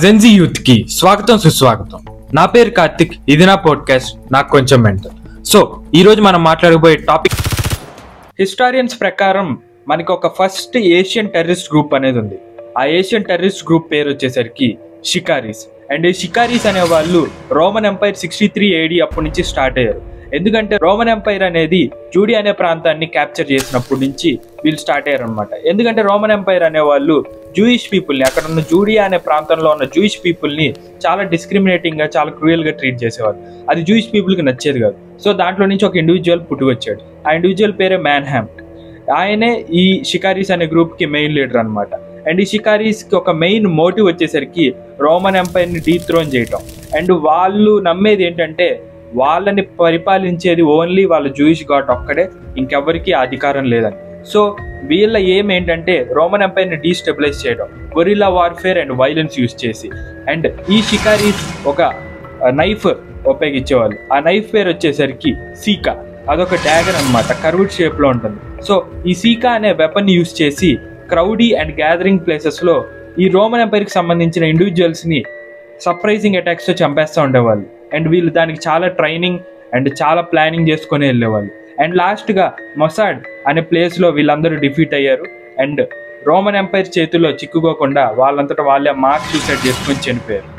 Gen Z youth కి స్వాగతం సుస్వాగతం. నా పేరు కార్తిక్. ఇది నా పాడ్కాస్ట్ నాకు కొంచెం మెంటల్. సో ఈ రోజు మనం మాట్లాడబోయే టాపిక్, హిస్టారియన్స్ ప్రకారం మనకి ఒక ఫస్ట్ ఏషియన్ టెర్రరిస్ట్ గ్రూప్ అనేది ఉంది. ఆ ఏషియన్ టెర్రరిస్ట్ గ్రూప్ పేరు వచ్చేసరికి షికారీస్. అండ్ ఈ షికారీస్ అనే వాళ్ళు రోమన్ ఎంపైర్ 63 AD అప్పటి నుంచి స్టార్ట్ అయ్యారు. ఎందుకంటే రోమన్ ఎంపైర్ అనేది జూడియా అనే ప్రాంతాన్ని క్యాప్చర్ చేసినప్పటి నుంచి వీళ్ళు స్టార్ట్ అయ్యారు అనమాట. ఎందుకంటే రోమన్ ఎంపైర్ అనే వాళ్ళు జూయిష్ పీపుల్ని, అక్కడ ఉన్న జూడియా అనే ప్రాంతంలో ఉన్న జూయిష్ పీపుల్ని చాలా డిస్క్రిమినేటింగ్ గా, చాలా క్రూయల్ గా ట్రీట్ చేసేవారు. అది జూయిష్ పీపుల్ కి నచ్చేది కాదు. సో దాంట్లో నుంచి ఒక ఇండివిజువల్ పుట్టుకొచ్చాడు. ఆ ఇండివిజువల్ పేరే మ్యాన్హామ్. ఆయనే ఈ షికారీస్ అనే గ్రూప్ కి మెయిన్ లీడర్ అనమాట. అండ్ ఈ షికారీస్ కి ఒక మెయిన్ మోటివ్ వచ్చేసరికి రోమన్ ఎంపైర్ ని డీథ్రోన్ చేయటం. అండ్ వాళ్ళు నమ్మేది ఏంటంటే వాళ్ళని పరిపాలించేది ఓన్లీ వాళ్ళ జూయిష్ గాడ్ ఒక్కడే, ఇంకెవరికి అధికారం లేదని. సో వీళ్ళ ఏం ఏంటంటే రోమన్ ఎంపైర్ ని డీస్టెబిలైజ్ చేయడం, gorilla warfare and violence use చేసి. అండ్ ఈ షికారీస్ ఒక నైఫ్ ఉపయోగించేవాళ్ళు. ఆ నైఫ్ పేరు వచ్చేసరికి సీకా. అదొక డ్యాగర్ అనమాట, కర్వ్డ్ షేప్ లో ఉంటుంది. సో ఈ సీకా అనే వెపన్ యూజ్ చేసి క్రౌడీ అండ్ గ్యాదరింగ్ ప్లేసెస్ లో ఈ రోమన్ ఎంపైర్ కి సంబంధించిన ఇండివిజువల్స్ ని సర్ప్రైజింగ్ అటాక్స్ తో చంపేస్తూ ఉండేవాళ్ళు. అండ్ వీళ్ళు దానికి చాలా ట్రైనింగ్ అండ్ చాలా ప్లానింగ్ చేసుకుని వెళ్ళేవాళ్ళు. అండ్ లాస్ట్ గా మొసాడ్ అనే ప్లేస్ లో వీళ్ళందరూ డిఫీట్ అయ్యారు. అండ్ రోమన్ ఎంపైర్ చేతుల్లో చిక్కుకోకుండా వాళ్ళంతటా వాళ్ళే మాస్ సూసైడ్ చేసుకొని చనిపోయారు.